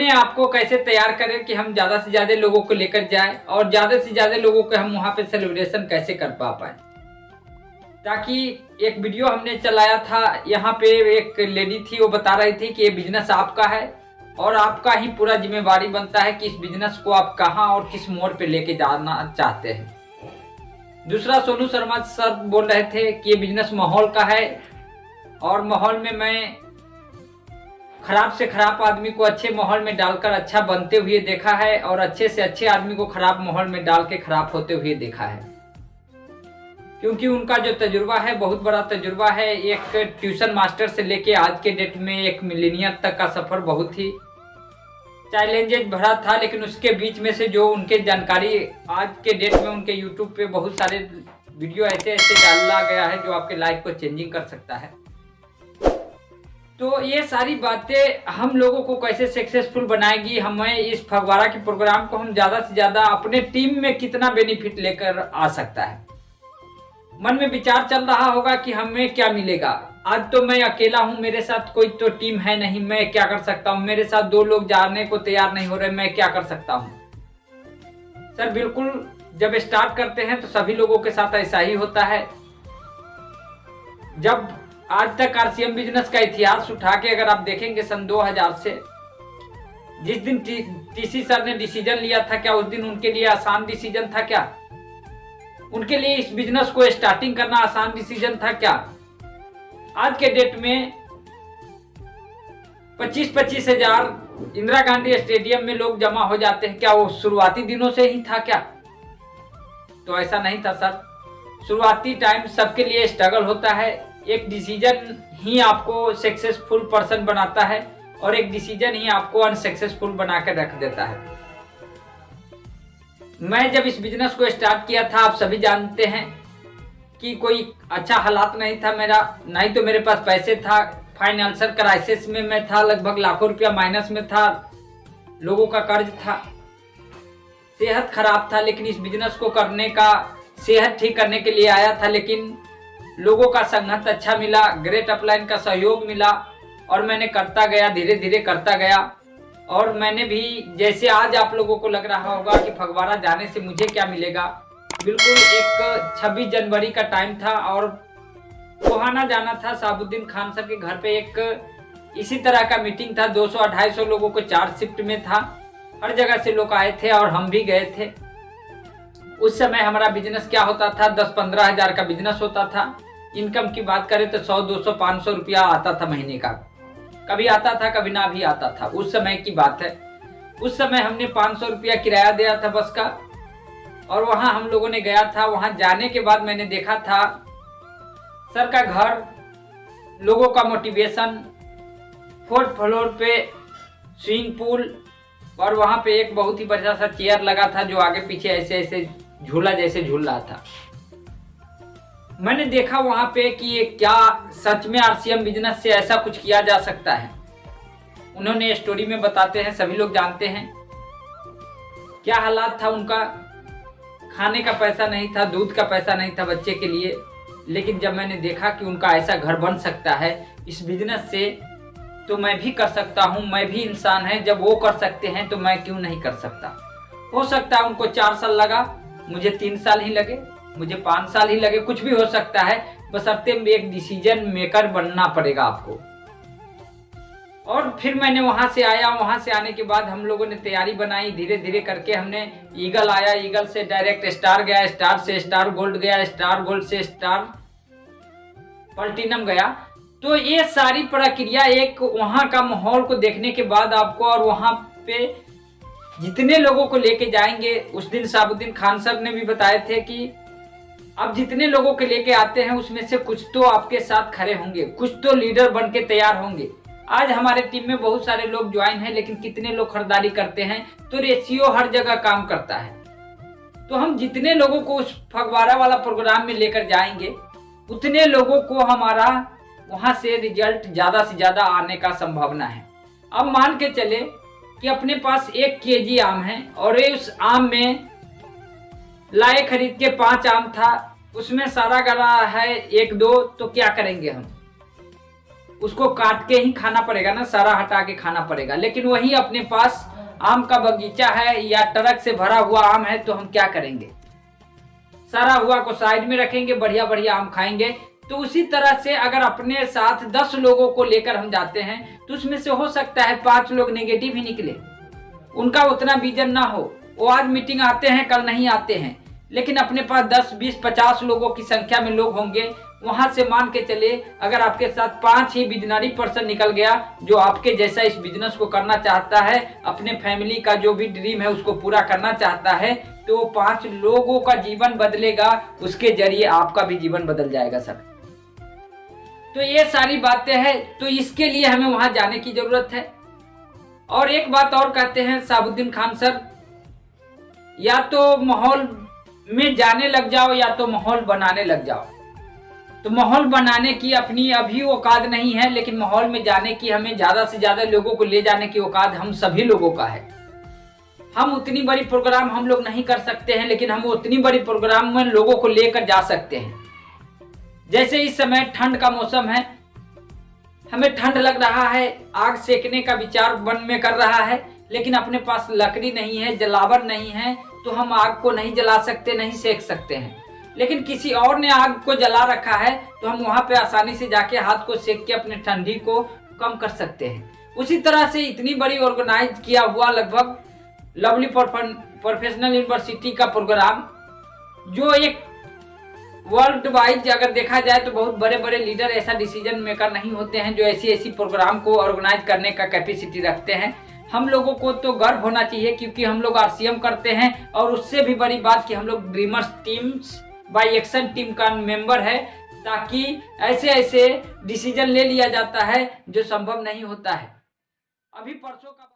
अपने आप को कैसे तैयार करें कि हम ज़्यादा से ज़्यादा लोगों को लेकर जाएं और ज़्यादा से ज़्यादा लोगों को हम वहाँ पे सेलिब्रेशन कैसे कर पाए। ताकि एक वीडियो हमने चलाया था, यहाँ पे एक लेडी थी, वो बता रही थी कि ये बिजनेस आपका है और आपका ही पूरा जिम्मेवारी बनता है कि इस बिजनेस को आप कहाँ और किस मोड़ पे लेके जाना चाहते हैं। दूसरा, सोनू शर्मा सर बोल रहे थे कि ये बिजनेस माहौल का है और माहौल में मैं खराब से खराब आदमी को अच्छे माहौल में डालकर अच्छा बनते हुए देखा है और अच्छे से अच्छे आदमी को खराब माहौल में डाल के खराब होते हुए देखा है। क्योंकि उनका जो तजुर्बा है बहुत बड़ा तजुर्बा है। एक ट्यूशन मास्टर से लेके आज के डेट में एक मिलीनियर तक का सफर बहुत ही चैलेंजेस भरा था, लेकिन उसके बीच में से जो उनके जानकारी आज के डेट में उनके यूट्यूब पे बहुत सारे वीडियो ऐसे ऐसे डाला गया है जो आपके लाइफ को चेंजिंग कर सकता है। तो ये सारी बातें हम लोगों को कैसे सक्सेसफुल बनाएगी, हमें इस फगवाड़ा के प्रोग्राम को हम ज़्यादा से ज़्यादा अपने टीम में कितना बेनिफिट लेकर आ सकता है। मन में विचार चल रहा होगा कि हमें क्या मिलेगा। आज तो मैं अकेला हूं, मेरे साथ कोई तो टीम है नहीं, मैं क्या कर सकता हूं। मेरे साथ 2 लोग जाने को तैयार नहीं हो रहे, मैं क्या कर सकता हूं। सर बिल्कुल, जब स्टार्ट करते हैं तो सभी लोगों के साथ ऐसा ही होता है। जब आज तक आरसीएम बिजनेस का इतिहास उठा के अगर आप देखेंगे सन 2000 से जिस दिन टीसी सर ने डिसीजन लिया था, क्या उस दिन उनके लिए आसान डिसीजन था क्या? उनके लिए इस बिजनेस को स्टार्टिंग करना आसान डिसीजन था क्या? आज के डेट में 25-25 हजार इंदिरा गांधी स्टेडियम में लोग जमा हो जाते हैं, क्या वो शुरुआती दिनों से ही था क्या? तो ऐसा नहीं था सर। शुरुआती टाइम सबके लिए स्ट्रगल होता है। एक डिसीजन ही आपको सक्सेसफुल पर्सन बनाता है और एक डिसीजन ही आपको अनसक्सेसफुल बना कर रख देता है। मैं जब इस बिजनेस को स्टार्ट किया था, आप सभी जानते हैं कि कोई अच्छा हालात नहीं था मेरा, नहीं तो मेरे पास पैसे था। फाइनेंशियल क्राइसिस में मैं था, लगभग लाखों रुपया माइनस में था, लोगों का कर्ज था, सेहत खराब था। लेकिन इस बिजनेस को करने का, सेहत ठीक करने के लिए आया था, लेकिन लोगों का संगत अच्छा मिला, ग्रेट अपलाइन का सहयोग मिला और मैंने करता गया, धीरे धीरे करता गया। और मैंने भी, जैसे आज आप लोगों को लग रहा होगा कि फगवाड़ा जाने से मुझे क्या मिलेगा, बिल्कुल एक 26 जनवरी का टाइम था और कोहाना जाना था। साबुद्दीन खान सर के घर पे एक इसी तरह का मीटिंग था। 200-250 लोगों को 4 शिफ्ट में था, हर जगह से लोग आए थे और हम भी गए थे। उस समय हमारा बिजनेस क्या होता था, 10-15 हजार का बिजनेस होता था। इनकम की बात करें तो 100-200-500 रुपया आता था महीने का, कभी आता था कभी ना भी आता था। उस समय की बात है। उस समय हमने 500 रुपया किराया दिया था बस का और वहां हम लोगों ने गया था। वहां जाने के बाद मैंने देखा था सर का घर, लोगों का मोटिवेशन, 4th फ्लोर पे स्विमिंग पूल और वहां पे एक बहुत ही बढ़िया सा चेयर लगा था जो आगे पीछे ऐसे ऐसे झूला जैसे झूल रहा था। मैंने देखा वहां पे कि ये क्या सच में आरसीएम बिजनेस से ऐसा कुछ किया जा सकता है। उन्होंने स्टोरी में बताते हैं, सभी लोग जानते हैं क्या हालात था उनका। खाने का पैसा नहीं था, दूध का पैसा नहीं था बच्चे के लिए। लेकिन जब मैंने देखा कि उनका ऐसा घर बन सकता है इस बिजनेस से, तो मैं भी कर सकता हूं। मैं भी इंसान है, जब वो कर सकते हैं तो मैं क्यों नहीं कर सकता। हो सकता है उनको 4 साल लगा, मुझे 3 साल ही लगे, मुझे 5 साल ही लगे, कुछ भी हो सकता है। बशर्ते एक डिसीजन मेकर बनना पड़ेगा आपको। और फिर मैंने वहां से आया। वहां से आने के बाद हम लोगों ने तैयारी बनाई, धीरे धीरे करके हमने ईगल आया, ईगल से डायरेक्ट स्टार गया, स्टार से स्टार गोल्ड गया, स्टार गोल्ड से स्टार प्लैटिनम गया। तो ये सारी प्रक्रिया एक वहां का माहौल को देखने के बाद आपको, और वहां पे जितने लोगों को लेके जाएंगे, उस दिन साबुद्दीन खान सर ने भी बताए थे कि अब जितने लोगों के लेके आते हैं उसमें से कुछ तो आपके साथ खड़े होंगे, कुछ तो लीडर बन के तैयार होंगे। आज हमारे टीम में बहुत सारे लोग ज्वाइन हैं, लेकिन कितने लोग खरीदारी करते हैं, तो रेशियो हर जगह काम करता है। तो हम जितने लोगों को उस फगवाड़ा वाला प्रोग्राम में लेकर जाएंगे, उतने लोगों को हमारा वहां से रिजल्ट ज्यादा से ज्यादा आने का संभावना है। अब मान के चले कि अपने पास 1 केजी आम है और उस आम में लाए खरीद के 5 आम था, उसमें सारा गला है 1-2, तो क्या करेंगे हम? उसको काट के ही खाना पड़ेगा ना, सारा हटा के खाना पड़ेगा। लेकिन वही अपने पास आम का बगीचा है या ट्रक से भरा हुआ आम है तो हम क्या करेंगे, सारा हुआ को साइड में रखेंगे, बढ़िया बढ़िया आम खाएंगे। तो उसी तरह से अगर अपने साथ 10 लोगों को लेकर हम जाते हैं तो उसमें से हो सकता है 5 लोग नेगेटिव ही निकले, उनका उतना विजन ना हो, वो आज मीटिंग आते हैं कल नहीं आते हैं। लेकिन अपने पास 10, 20, 50 लोगों की संख्या में लोग होंगे, वहां से मान के चले अगर आपके साथ 5 ही विजनरी पर्सन निकल गया जो आपके जैसा इस बिजनेस को करना चाहता है, अपने फैमिली का जो भी ड्रीम है उसको पूरा करना चाहता है, तो 5 लोगों का जीवन बदलेगा, उसके जरिए आपका भी जीवन बदल जाएगा सर। तो ये सारी बातें हैं, तो इसके लिए हमें वहां जाने की जरूरत है। और एक बात और कहते हैं साबुद्दीन खान सर, या तो माहौल में जाने लग जाओ या तो माहौल बनाने लग जाओ। तो माहौल बनाने की अपनी अभी औकात नहीं है, लेकिन माहौल में जाने की हमें ज्यादा से ज्यादा लोगों को ले जाने की औकात हम सभी लोगों का है। हम उतनी बड़ी प्रोग्राम हम लोग नहीं कर सकते हैं, लेकिन हम उतनी बड़ी प्रोग्राम में लोगों को लेकर जा सकते हैं। जैसे इस समय ठंड का मौसम है, हमें ठंड लग रहा है, आग सेकने का विचार मन में कर रहा है, लेकिन अपने पास लकड़ी नहीं है, जलावर नहीं है, तो हम आग को नहीं जला सकते, नहीं सेक सकते हैं। लेकिन किसी और ने आग को जला रखा है तो हम वहां पे आसानी से जाके हाथ को सेक के अपने ठंडी को कम कर सकते हैं। उसी तरह से इतनी बड़ी ऑर्गेनाइज किया हुआ लगभग लवली प्रोफेशनल यूनिवर्सिटी का प्रोग्राम, जो एक वर्ल्ड वाइड अगर देखा जाए तो बहुत बड़े बड़े लीडर ऐसा डिसीजन मेकर नहीं होते हैं जो ऐसी प्रोग्राम को ऑर्गेनाइज करने का कैपेसिटी रखते हैं। हम लोगों को तो गर्व होना चाहिए क्योंकि हम लोग RCM करते हैं, और उससे भी बड़ी बात कि हम लोग dreamers teams by action team का मेंबर है, ताकि ऐसे डिसीजन ले लिया जाता है जो संभव नहीं होता है। अभी परसों का